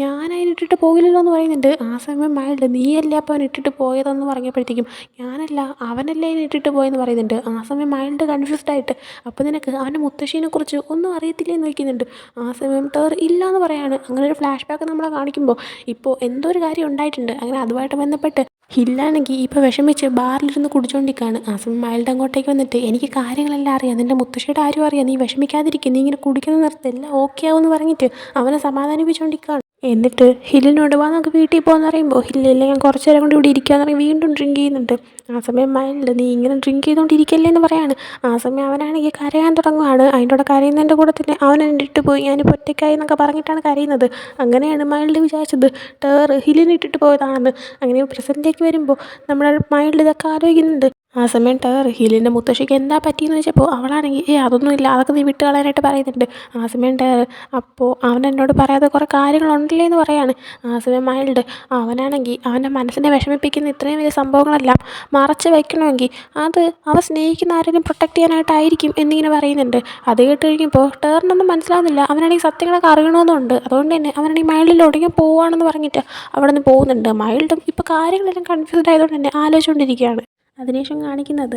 ഞാനതിനിട്ടിട്ട് പോകില്ലല്ലോ എന്ന് പറയുന്നുണ്ട്. ആ സമയം മൈൽഡ്, നീയല്ലേ അപ്പോൾ അവൻ ഇട്ടിട്ട് പോയതെന്ന് പറഞ്ഞപ്പോഴത്തേക്കും, ഞാനല്ല അവനല്ലേ അതിനെ ഇട്ടിട്ട് പോയെന്ന് പറയുന്നുണ്ട്. ആ സമയം മൈൽഡ് കൺഫ്യൂസ്ഡ് ആയിട്ട്, അപ്പോൾ നിനക്ക് അവൻ്റെ മുത്തശ്ശീനെക്കുറിച്ച് ഒന്നും അറിയത്തില്ലേ എന്ന് ചോദിക്കുന്നുണ്ട്. ആ സമയം ടേർ ഇല്ല എന്ന് പറയാണ്. അങ്ങനെ ഒരു ഫ്ലാഷ് ബാക്ക് നമ്മളെ കാണിക്കുമ്പോൾ ഇപ്പോൾ എന്തോ ഒരു കാര്യം ഉണ്ടായിട്ടുണ്ട്. അങ്ങനെ അതുമായിട്ട് ബന്ധപ്പെട്ട് ഹില്ലാണെങ്കിൽ ഇപ്പോൾ വിഷമിച്ച് ബാറിലിരുന്ന് കുടിച്ചുകൊണ്ടിരിക്കുകയാണ്. ആ സമയം മൈൽഡ് അങ്ങോട്ടേക്ക് വന്നിട്ട്, എനിക്ക് കാര്യങ്ങളെല്ലാം അറിയാം, നിൻ്റെ മുത്തശ്ശിയുടെ ആരും അറിയാം, നീ വിഷമിക്കാതിരിക്കും, നീ ഇങ്ങനെ കുടിക്കുന്ന നിർത്ത്, എല്ലാം ഓക്കെ ആവുമെന്ന് പറഞ്ഞിട്ട് അവനെ സമാധാനിപ്പിച്ചുകൊണ്ടിരിക്കുകയാണ്. എന്നിട്ട് ഹില്ലിനോട് വാ നമുക്ക് വീട്ടിൽ പോകാമെന്ന് പറയുമ്പോൾ ഹില്ലില്ല ഞാൻ കുറച്ച് നേരം കൊണ്ട് ഇവിടെ ഇരിക്കാമെന്ന് പറയും വീണ്ടും ഡ്രിങ്ക് ചെയ്യുന്നുണ്ട്. ആ സമയം മൈൽഡ് നീ ഇങ്ങനെ ഡ്രിങ്ക് ചെയ്തുകൊണ്ടിരിക്കല്ലേ എന്ന് പറയാണ്. ആ സമയം അവനാണെങ്കിൽ കരയാൻ തുടങ്ങുവാണ്. അതിൻ്റെ കൂടെ കരയുന്നതിൻ്റെ കൂടെ തന്നെ അവൻ എൻ്റെ ഇട്ട് പോയി ഞാനിപ്പോൾ ഒറ്റയ്ക്കായി എന്നൊക്കെ പറഞ്ഞിട്ടാണ് കരയുന്നത്. അങ്ങനെയാണ് മൈൽഡ് വിചാരിച്ചത് ഹില്ലിനെ ഇട്ടിട്ട് പോയതാണെന്ന്. അങ്ങനെ പ്രസൻറ്റിലേക്ക് വരുമ്പോൾ നമ്മുടെ മൈൽഡ് ഇതൊക്കെ ആലോചിക്കുന്നുണ്ട്. ആ സമയം ഹിലിൻ്റെ മുത്തശ്ശിക്ക് എന്താ പറ്റിയെന്ന് ചോദിച്ചപ്പോൾ അവളാണെങ്കിൽ അതൊന്നുമില്ല അതൊക്കെ നീ വിട്ട് കളയാനായിട്ട് പറയുന്നുണ്ട്. ആ സമയം അപ്പോൾ അവൻ എന്നോട് പറയാതെ കുറേ കാര്യങ്ങളുണ്ടല്ലേ എന്ന് പറയാണ്. ആ സമയം മൈൽഡ് അവനാണെങ്കിൽ അവൻ്റെ മനസ്സിനെ വിഷമിപ്പിക്കുന്ന ഇത്രയും വലിയ സംഭവങ്ങളെല്ലാം മറച്ച് വയ്ക്കണമെങ്കിൽ അത് അവൻ സ്നേഹിക്കുന്ന ആരെങ്കിലും പ്രൊട്ടക്റ്റ് ചെയ്യാനായിട്ടായിരിക്കും എന്നിങ്ങനെ പറയുന്നുണ്ട്. അത് കേട്ട് കഴിഞ്ഞപ്പോൾ ടേറിനൊന്നും മനസ്സിലാവുന്നില്ല. അവനാണെങ്കിൽ സത്യങ്ങളൊക്കെ അറിയണമെന്നുണ്ട്. അതുകൊണ്ട് തന്നെ അവനാണെങ്കിൽ മൈൽഡിൽ ഒടുങ്ങി പോവുകയാണെന്ന് പറഞ്ഞിട്ട് അവിടെ നിന്ന് പോകുന്നുണ്ട്. മൈൽഡും ഇപ്പോൾ കാര്യങ്ങളെല്ലാം കൺഫ്യൂസ്ഡ് ആയതുകൊണ്ട് തന്നെ ആലോചിച്ചുകൊണ്ടിരിക്കുകയാണ്. അതിനുശേഷം കാണിക്കുന്നത്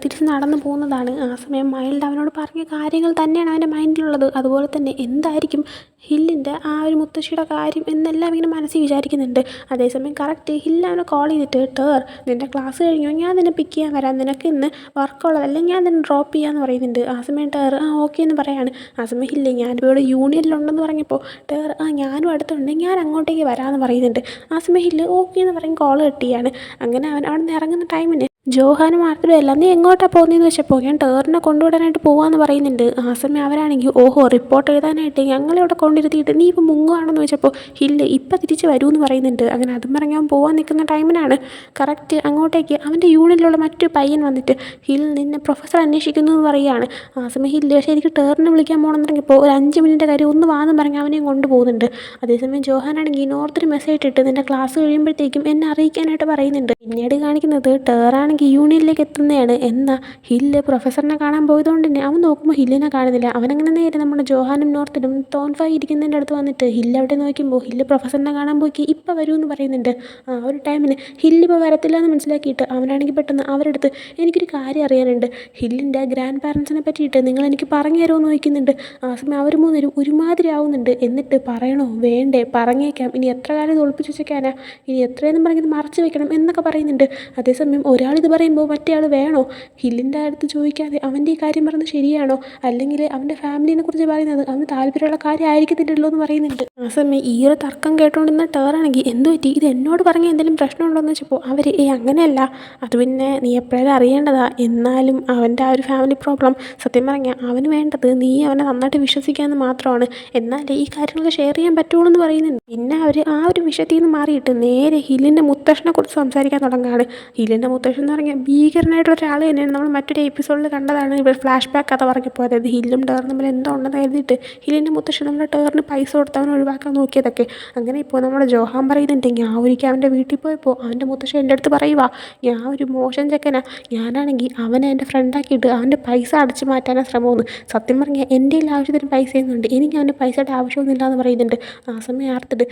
തിരിച്ച് നടന്നു പോകുന്നതാണ്. ആ സമയം മൈൽഡ് അവനോട് പറഞ്ഞ കാര്യങ്ങൾ തന്നെയാണ് അവൻ്റെ മൈൻഡിലുള്ളത്. അതുപോലെ തന്നെ എന്തായിരിക്കും ഹില്ലിൻ്റെ ആ ഒരു മുത്തശ്ശിയുടെ കാര്യം എന്നെല്ലാം ഇങ്ങനെ മനസ്സിൽ വിചാരിക്കുന്നുണ്ട്. അതേസമയം കറക്റ്റ് ഹില്ല് അവനെ കോൾ ചെയ്തിട്ട് നിൻ്റെ ക്ലാസ് കഴിഞ്ഞു ഞാൻ നിന്നെ പിക്ക് ചെയ്യാൻ വരാം, നിനക്ക് ഇന്ന് വർക്കുള്ളതല്ലേ ഞാൻ നിന്നെ ഡ്രോപ്പ് ചെയ്യാമെന്ന് പറയുന്നുണ്ട്. ആ സമയം ഓക്കെ എന്ന് പറയാണ്. ആ സമയം ഹില്ല് ഞാനിപ്പോൾ ഇവിടെ യൂണിയനിലുണ്ടെന്ന് പറഞ്ഞപ്പോൾ ഞാനും അടുത്തുണ്ട് ഞാൻ അങ്ങോട്ടേക്ക് വരാമെന്ന് പറയുന്നുണ്ട്. ആ സമയം ഹില്ല് ഓക്കെ എന്ന് പറയും കോൾ കെട്ടിയാണ്. അങ്ങനെ അവൻ അവിടെ നിന്ന് ഇറങ്ങുന്ന ടൈമിന് ജോഹാനും മാത്രമല്ല നീ എങ്ങോട്ടാണ് പോകുന്നതെന്ന് വെച്ചപ്പോൾ ഞാൻ ടേറിനെ കൊണ്ടുവിടാനായിട്ട് പോകാമെന്ന് പറയുന്നുണ്ട്. ആ സമയം അവരാണെങ്കിൽ റിപ്പോർട്ട് എഴുതാനായിട്ട് ഞങ്ങളിവിടെ കൊണ്ടിരുത്തിയിട്ട് നീ ഇപ്പോൾ മുങ്ങുകയാണെന്ന് വെച്ചപ്പോൾ ഹില്ല് ഇപ്പം തിരിച്ച് വരുമെന്ന് പറയുന്നുണ്ട്. അങ്ങനെ അതും പറഞ്ഞ് അവൻ പോകാൻ നിൽക്കുന്ന ടൈമിനാണ് കറക്റ്റ് അങ്ങോട്ടേക്ക് അവൻ്റെ യൂണിറ്റിലുള്ള മറ്റൊരു പയ്യൻ വന്നിട്ട് നിന്നെ പ്രൊഫസർ അന്വേഷിക്കുന്നു എന്ന് പറയുകയാണ്. ആ സമയം ഹില്ല് പക്ഷേ എനിക്ക് ടേറിനെ വിളിക്കാൻ പോകണമെന്ന് പറഞ്ഞപ്പോൾ ഒരു 5 മിനിറ്റ് കാര്യം ഒന്ന് വാന്ന് പറഞ്ഞ് അവനെയും കൊണ്ടുപോകുന്നുണ്ട്. അതേസമയം ജോഹാനാണെങ്കിൽ നോർത്തിന് മെസ്സേജ് ഇട്ടിട്ട് നിൻ്റെ ക്ലാസ് കഴിയുമ്പോഴത്തേക്കും എന്നെ അറിയിക്കാനായിട്ട് പറയുന്നുണ്ട്. പിന്നീട് കാണിക്കുന്നത് ടേറാണെങ്കിൽ യൂണിയനിലേക്ക് എത്തുന്നതാണ്. എന്നാൽ ഹില്ല് പ്രൊഫസറിനെ കാണാൻ പോയതുകൊണ്ട് തന്നെ അവൻ നോക്കുമ്പോൾ ഹില്ലിനെ കാണുന്നില്ല. അവനങ്ങനെ നേരെ നമ്മുടെ ജോഹാനും നോർത്തിനും തോൻഫായി ഇരിക്കുന്നതിൻ്റെ അടുത്ത് വന്നിട്ട് ഹില്ല് അവിടെ നോക്കുമ്പോൾ ഹില്ല് പ്രൊഫസറിനെ കാണാൻ പോയി ഇപ്പം വരുമെന്ന് പറയുന്നുണ്ട്. ആ ഒരു ടൈമിന് ഹില്ല് ഇപ്പോൾ വരത്തില്ല എന്ന് മനസ്സിലാക്കിയിട്ട് അവനാണെങ്കിൽ പെട്ടെന്ന് അവരുടെ അടുത്ത് എനിക്കൊരു കാര്യം അറിയാനുണ്ട്, ഹില്ലിൻ്റെ ഗ്രാൻഡ് പാരൻസിനെ പറ്റിയിട്ട് നിങ്ങൾ എനിക്ക് പറഞ്ഞു തരുമെന്ന് ചോദിക്കുന്നുണ്ട്. ആ സമയം അവർ മൂന്നേരും ഒരുമാതിരി ആവുന്നുണ്ട്. എന്നിട്ട് പറയണോ വേണ്ടേ പറഞ്ഞേക്കാം, ഇനി എത്ര കാലം ഇത് ഒളിപ്പിച്ച് വെച്ചേക്കാനാ, ഇനി എത്രയെന്നും പറഞ്ഞത് മറച്ചു വെക്കണം എന്നൊക്കെ പറയുന്നുണ്ട്. അതേസമയം ഒരാളിത് പറയുമ്പോൾ മറ്റേ ആൾ വേണോ ഹില്ലിൻ്റെ അടുത്ത് ചോദിക്കാതെ അവൻ്റെ ഈ കാര്യം പറഞ്ഞത് ശരിയാണോ, അല്ലെങ്കിൽ അവൻ്റെ ഫാമിലിനെ കുറിച്ച് പറയുന്നത് അവന് താല്പര്യമുള്ള കാര്യം ആയിരിക്കത്തില്ലല്ലോ എന്ന് പറയുന്നുണ്ട്. ആ സമയം ഈ ഒരു തർക്കം കേട്ടുകൊണ്ടിരുന്ന ടേറാണെങ്കിൽ എന്തു പറ്റി ഇത് എന്നോട് പറഞ്ഞ എന്തെങ്കിലും പ്രശ്നമുണ്ടോ എന്ന് വെച്ചപ്പോൾ അവർ അങ്ങനെയല്ല, അത് പിന്നെ നീ എപ്പോഴും അറിയേണ്ടതാ, എന്നാലും അവൻ്റെ ആ ഒരു ഫാമിലി പ്രോബ്ലം സത്യം പറഞ്ഞാൽ അവന് വേണ്ടത് നീ അവനെ നന്നായിട്ട് വിശ്വസിക്കാമെന്ന് മാത്രമാണ്, എന്നാലേ ഈ കാര്യങ്ങളൊക്കെ ഷെയർ ചെയ്യാൻ പറ്റുള്ളൂ എന്ന് പറയുന്നുണ്ട്. പിന്നെ അവർ ആ ഒരു വിഷയത്തിൽ നിന്ന് മാറിയിട്ട് നേരെ ഹില്ലിൻ്റെ മുത്തശ്ശനെ കുറിച്ച് സംസാരിക്കാൻ തുടങ്ങുകയാണ്. ഹില്ലിൻ്റെ മുത്തശ്ശൻ എന്ന് പറഞ്ഞാൽ ഭീകരനായിട്ടുള്ള ഒരാൾ തന്നെയാണ്. നമ്മൾ മറ്റൊരു എപ്പിസോഡിൽ കണ്ടതാണ്. ഇവർ ഫ്ലാഷ് ബാക്ക് കഥ പറഞ്ഞപ്പോൾ അതായത് ഹില്ലും ടേറും തമ്മിൽ എന്തോ ഉണ്ടെന്ന് കരുതിയിട്ട് ഹില്ലിൻ്റെ മുത്തശ്ശൻ നമ്മുടെ ടേറിന് പൈസ കൊടുത്ത് അവനെ ഒഴിവാക്കാൻ നോക്കിയതൊക്കെ. അങ്ങനെ ഇപ്പോൾ നമ്മുടെ ജോഹാൻ പറയുന്നുണ്ട് ഞാൻ ഒരിക്കൽ അവൻ്റെ വീട്ടിൽ പോയപ്പോൾ അവൻ്റെ മുത്തശ്ശൻ എൻ്റെ അടുത്ത് പറയുക ഞാൻ ഒരു മോശം ചെക്കനാ, ഞാനാണെങ്കിൽ അവനെ എൻ്റെ ഫ്രണ്ടാക്കിയിട്ട് അവൻ്റെ പൈസ അടച്ചു മാറ്റാനാണ് ശ്രമമെന്ന്. സത്യം പറഞ്ഞാൽ എൻ്റെ ആവശ്യത്തിന് പൈസ ചെയ്യുന്നുണ്ട്, എനിക്ക് അവൻ്റെ പൈസയുടെ ആവശ്യമൊന്നുമില്ല എന്ന് പറയുന്നുണ്ട്. ആ സമയം ആർത്തിട്ട്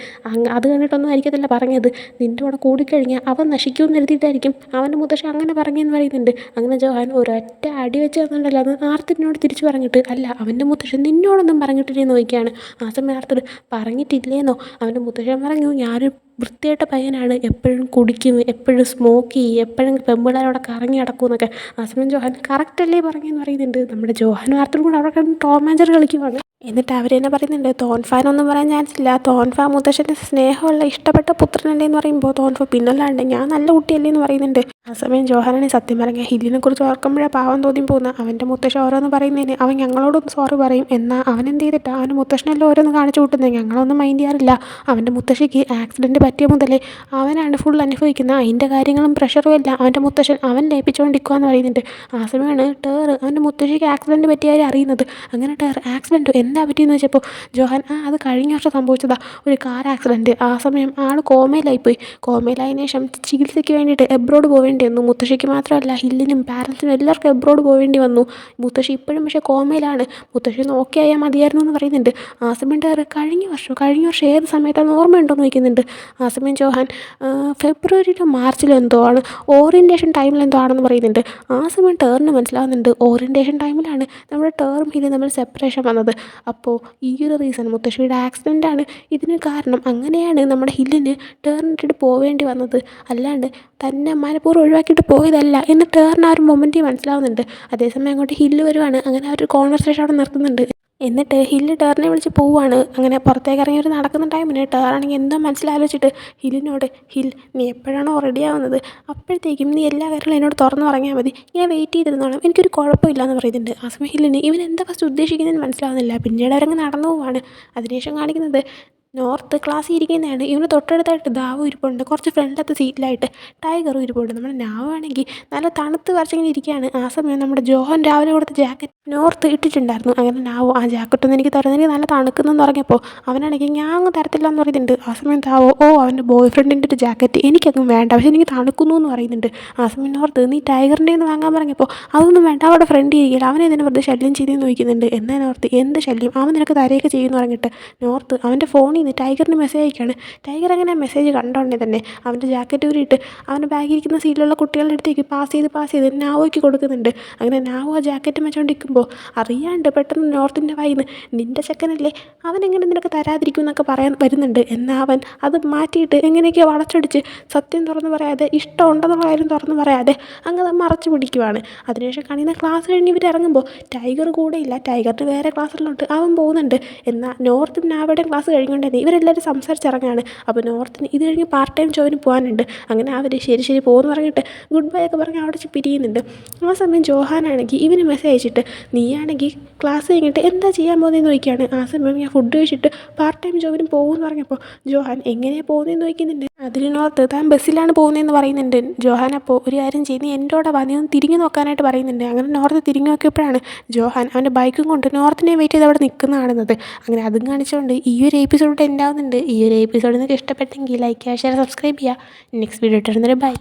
അത് കണ്ടിട്ടൊന്നും ആയിരിക്കത്തില്ല പറഞ്ഞത്, നിൻ്റെ കൂടെ കൂടിക്കഴിഞ്ഞാൽ അവൻ നശിക്കുമെന്ന് എഴുതിയിട്ടായിരിക്കും അവൻ്റെ മുത്തശ്ശൻ അങ്ങനെ പറഞ്ഞെന്ന് പറയുന്നുണ്ട്. അങ്ങനെ ജോഹാൻ ഒരൊറ്റ അടി വെച്ച് തന്നിട്ടല്ല അത് ആർത്തിനോട് തിരിച്ചു പറഞ്ഞിട്ട് അല്ല അവൻ്റെ മുത്തശ്ശൻ നിന്നോടൊന്നും പറഞ്ഞിട്ടില്ലേന്ന് ചോദിക്കുകയാണ്. ആ സമയം ആർത്തിട്ട് പറഞ്ഞിട്ടില്ലേന്നോ, അവൻ്റെ മുത്തശ്ശൻ പറഞ്ഞു ഞാനൊരു വൃത്തിയായിട്ട പയ്യനാണ്, എപ്പോഴും കുടിക്കും, എപ്പോഴും സ്മോക്ക് ചെയ്യും, എപ്പോഴും പെമ്പിള്ളേരോടെ കറങ്ങി നടക്കും എന്നൊക്കെ. ആ സമയം ജോഹാൻ കറക്റ്റല്ലേ പറഞ്ഞെന്ന് പറയുന്നുണ്ട്. നമ്മുടെ ജോഹാനും ആർത്തിനും കൂടെ അവിടെ കിടന്ന് ടോം ആൻഡ് ജെറി കളിക്കുവാണ്. എന്നിട്ട് അവർ തന്നെ പറയുന്നുണ്ട് തോൻഫാനൊന്നും പറയാൻ ചാൻസ് ഇല്ല, തോൻഫ മുത്തശ്ശൻ്റെ സ്നേഹമുള്ള ഇഷ്ടപ്പെട്ട പുത്രനല്ലേ എന്ന് പറയുമ്പോൾ തോൻഫ പിന്നല്ലാണ്ട് ഞാൻ നല്ല കുട്ടിയല്ലേ എന്ന് പറയുന്നുണ്ട്. ആ സമയം ജോഹാനാണ് സത്യം പറഞ്ഞാൽ ഹില്ലിനെ കുറിച്ച് ഓർക്കുമ്പോഴേ പാവം തോന്നി പോകുന്ന. അവൻ്റെ മുത്തശ്ശൻ ഓരോന്ന് പറയുന്നതിന് അവൻ ഞങ്ങളോടൊന്ന് സോറി പറയും, എന്നാൽ അവൻ എന്ത് ചെയ്തിട്ടാണ് അവൻ്റെ മുത്തശ്ശനെല്ലാം ഓരോന്ന് കാണിച്ചു കൂട്ടുന്നത്, ഞങ്ങളൊന്നും മൈൻഡ് ചെയ്യാറില്ല. അവൻ്റെ മുത്തശ്ശിക്ക് ആക്സിഡൻറ്റ് പറ്റിയ മുതലേ അവനാണ് ഫുൾ അനുഭവിക്കുന്നത്, അതിൻ്റെ കാര്യങ്ങളും പ്രഷറും എല്ലാം അവൻ്റെ മുത്തശ്ശൻ അവൻ ലയിപ്പിച്ചുകൊണ്ടിരിക്കുകയെന്ന് പറയുന്നുണ്ട്. ആ സമയമാണ് അവൻ്റെ മുത്തശ്ശിക്ക് ആക്സിഡൻറ്റ് പറ്റിയ കാര്യം അറിയുന്നത്. അങ്ങനെ ആക്സിഡൻറ്റ് എന്താ പറ്റിയെന്ന് വെച്ചപ്പോൾ ജോഹാൻ അത് കഴിഞ്ഞ വർഷം സംഭവിച്ചതാ, ഒരു കാർ ആക്സിഡൻറ്റ്. ആ സമയം ആൾ കോമയിലായിപ്പോയി, കോമയിലായതിനു ശേഷം ചികിത്സയ്ക്ക് വേണ്ടിയിട്ട് എബ്രോഡ് പോവേണ്ടി വന്നു. മുത്തശ്ശിക്ക് മാത്രമല്ല ഹില്ലിനും പാരൻസിനും എല്ലാവർക്കും എബ്രോഡ് പോവേണ്ടി വന്നു. മുത്തശ്ശി ഇപ്പോഴും പക്ഷേ കോമയിലാണ്, മുത്തശ്ശി ഒന്ന് ഓക്കെ ആയാൽ മതിയായിരുന്നു എന്ന് പറയുന്നുണ്ട്. ആ സമയം കഴിഞ്ഞ വർഷം ഏത് സമയത്താണ് ഓർമ്മയുണ്ടോ എന്ന് ചോദിക്കുന്നുണ്ട്. ആ സമയം ജോഹാൻ ഫെബ്രുവരിയിലോ മാർച്ചിലോ എന്തോ ആണ്, ഓറിയൻറ്റേഷൻ ടൈമിൽ എന്തോ ആണെന്ന് പറയുന്നുണ്ട്. ആ സമയം ടേറിന് മനസ്സിലാവുന്നുണ്ട് ഓറിയൻറ്റേഷൻ ടൈമിലാണ് നമ്മുടെ ടേറും ഹില്ലും തമ്മിൽ സെപ്പറേഷൻ വന്നത്. അപ്പോൾ ഈ ഒരു റീസൺ മുത്തശ്ശിയുടെ ആക്സിഡൻ്റാണ് ഇതിന് കാരണം. അങ്ങനെയാണ് നമ്മുടെ ഹില്ലിന് ടേറിനിട്ടിട്ട് പോവേണ്ടി വന്നത്, അല്ലാണ്ട് തന്നെ മനഃപൂർവ്വം ഒഴിവാക്കിയിട്ട് പോയതല്ല എന്ന് ടേറിന് ആ ഒരു മൊമെൻറ്റിൽ മനസ്സിലാവുന്നുണ്ട്. അതേസമയം അങ്ങോട്ട് ഹില്ല് വരുവാണ്. അങ്ങനെ ആ ഒരു കോൺവെർസേഷൻ അവിടെ നിർത്തുന്നുണ്ട്. എന്നിട്ട് ഹില്ല് ടേറിനെ വിളിച്ച് പോവുകയാണ്. അങ്ങനെ പുറത്തേക്ക് ഇറങ്ങി ഒരു നടക്കുന്ന ടൈമിന് ടേറാണെങ്കിൽ എന്തോ മനസ്സിലാലോചിച്ചിട്ട് ഹില്ലിനോട്, ഹിൽ നീ എപ്പോഴാണോ റെഡിയാവുന്നത് അപ്പോഴത്തേക്കും നീ എല്ലാ കാര്യങ്ങളും എന്നോട് തുറന്നു പറഞ്ഞാൽ മതി, ഞാൻ വെയിറ്റ് ചെയ്തിരുന്നോളാം, എനിക്കൊരു കുഴപ്പമില്ല എന്ന് പറയുന്നുണ്ട്. ആ സമയം ഹില്ലിന് ഇവൻ എന്താ ഫസ്റ്റ് ഉദ്ദേശിക്കുന്നതെന്ന് മനസ്സിലാവുന്നില്ല. പിന്നീട് അവരങ്ങ് നടന്നു പോവാണ്. അതിനുശേഷം കാണിക്കുന്നത് നോർത്ത് ക്ലാസ്സിൽ ഇരിക്കുന്നതാണ്. ഇവന് തൊട്ടടുത്തായിട്ട് ദാവു ഇരിപ്പുണ്ട്. കുറച്ച് ഫ്രണ്ടിലത്തെ സീറ്റിലായിട്ട് ടൈഗറും ഇരിപ്പുണ്ട്. നമ്മുടെ നാവു ആണെങ്കിൽ നല്ല തണുത്ത് വരച്ചിങ്ങനെ ഇരിക്കുകയാണ്. ആ സമയം നമ്മുടെ ജോഹൻ രാവിലെ കൊടുത്ത ജാക്കറ്റ് നോർത്ത് ഇട്ടിട്ടുണ്ടായിരുന്നു. അങ്ങനെ നാവു ആ ജാക്കറ്റൊന്നും എനിക്ക് തരുന്നത്, എനിക്ക് നല്ല തണുക്കുന്നെന്ന് പറഞ്ഞപ്പോൾ അവനാണെങ്കിൽ ഞാൻ അങ്ങ് തരത്തില്ല എന്ന് പറയുന്നുണ്ട്. ആ സമയം താവോ അവൻ്റെ ബോയ് ഫ്രണ്ടിൻ്റെ ഒരു ജാക്കറ്റ് എനിക്കങ്ങ് വേണ്ട, പക്ഷേ എനിക്ക് തണുക്കുന്നു എന്ന് പറയുന്നുണ്ട്. ആ സമയം നോർത്ത് നീ ടൈഗറിൻ്റെ നിന്ന് വാങ്ങാൻ പറഞ്ഞപ്പോൾ അതൊന്നും വേണ്ട, അവിടെ ഫ്രണ്ട് ഇരിക്കില്ല, അവനെ ഇതിനെ വെറുതെ ശല്യം ചെയ്തെന്ന് ചോദിക്കുന്നുണ്ട്. എന്നാൽ നോർത്ത് എന്ത് ശല്യം, അവൻ നിനക്ക് തരയൊക്കെ ചെയ്യുമെന്ന് പറഞ്ഞിട്ട് നോർത്ത് അവൻ്റെ ഫോണിൽ നിന്ന് ടൈഗറിന് മെസ്സേജ് അയക്കുകയാണ്. ടൈഗർ അങ്ങനെ ആ മെസ്സേജ് കണ്ടോണ്ടേ തന്നെ അവൻ്റെ ജാക്കറ്റ് ഊരിയിട്ട് അവൻ്റെ ബാഗിരിക്കുന്ന സീറ്റിലുള്ള കുട്ടികളുടെ അടുത്തേക്ക് പാസ് ചെയ്ത് നാവോയ്ക്ക് കൊടുക്കുന്നുണ്ട്. അങ്ങനെ നാവോ ആ ജാക്കറ്റ് വെച്ചുകൊണ്ടിരിക്കുമ്പോൾ അറിയാണ്ട് പെട്ടെന്ന് നോർത്തിൻ്റെ വായിന്ന് നിൻ്റെ ചെക്കനല്ലേ, അവനെങ്ങനെ നിനക്ക് തരാതിരിക്കും എന്നൊക്കെ പറയാൻ വരുന്നുണ്ട്. എന്നാൽ അവൻ അത് മാറ്റിയിട്ട് എങ്ങനെയൊക്കെയോ വളച്ചൊടിച്ച് സത്യം തുറന്നു പറയാതെ, ഇഷ്ടമുണ്ടെന്നുള്ള കാര്യം തുറന്നു പറയാതെ അങ്ങനെ മറച്ചു പിടിക്കുവാണ്. അതിനുശേഷം കാണിക്കുന്ന ക്ലാസ് കഴിഞ്ഞ് ഇവർ ഇറങ്ങുമ്പോൾ ടൈഗർ കൂടെയില്ല, ടൈഗറിന് വേറെ ക്ലാസ്സിലോട്ട് അവൻ പോകുന്നുണ്ട്. എന്നാൽ നോർത്തും നാവയുടെയും ക്ലാസ് കഴിഞ്ഞുകൊണ്ട് തന്നെ ഇവരെല്ലാവരും സംസാരിച്ചിറങ്ങാണ്. അപ്പോൾ നോർത്തിന് ഇത് കഴിഞ്ഞ് പാർട്ട് ടൈം ജോബിന് പോകാനുണ്ട്. അങ്ങനെ അവർ ശരി പോകുമെന്ന് പറഞ്ഞിട്ട് ഗുഡ് ബൈ ഒക്കെ പറഞ്ഞ് അവിടെ പിരിയുന്നുണ്ട്. ആ സമയം ജോഹാനാണെങ്കിൽ ഇവന് മെസ്സേജ് അയച്ചിട്ട് നീയാണെങ്കിൽ ക്ലാസ് കഴിഞ്ഞിട്ട് എന്താ ചെയ്യാൻ പോകുന്നതെന്ന് ചോദിക്കുകയാണ്. ആ സമയം ഞാൻ ഫുഡ് കഴിച്ചിട്ട് പാർട്ട് ടൈം ജോബിന് പോകുമെന്ന് പറഞ്ഞപ്പോൾ ജോഹാൻ എങ്ങനെയാണ് പോകുന്നതെന്ന് ചോദിക്കുന്നുണ്ട്. അതിൽ നോർത്ത് താൻ ബസ്സിലാണ് പോകുന്നതെന്ന് പറയുന്നുണ്ട്. ജോഹാൻ അപ്പോൾ ഒരു കാര്യം ചെയ്ത് നീ എൻ്റെ കൂടെ വാ, നീ ഒന്ന് തിരിഞ്ഞു നോക്കാനായിട്ട് പറയുന്നുണ്ട്. അങ്ങനെ നോർത്ത് തിരിഞ്ഞു നോക്കിയപ്പോഴാണ് ജോഹാൻ അവൻ്റെ ബൈക്കും കൊണ്ട് നോർത്തിനെ വെയിറ്റ് ചെയ്ത് അവിടെ നിൽക്കുന്ന കാണുന്നത്. അങ്ങനെ അതും കാണിച്ചുകൊണ്ട് ഈ ഒരു എപ്പിസോഡ് എൻഡ് ആവുന്നുണ്ട്. ഈ ഒരു എപ്പിസോഡ് നിങ്ങൾക്ക് ഇഷ്ടപ്പെട്ടെങ്കിൽ ലൈക്ക് ചെയ്യുക, ഷെയർ, സബ്സ്ക്രൈബ് ചെയ്യുക. നെക്സ്റ്റ് വീഡിയോ ഇട്ടിരുന്നൊരു ബൈ.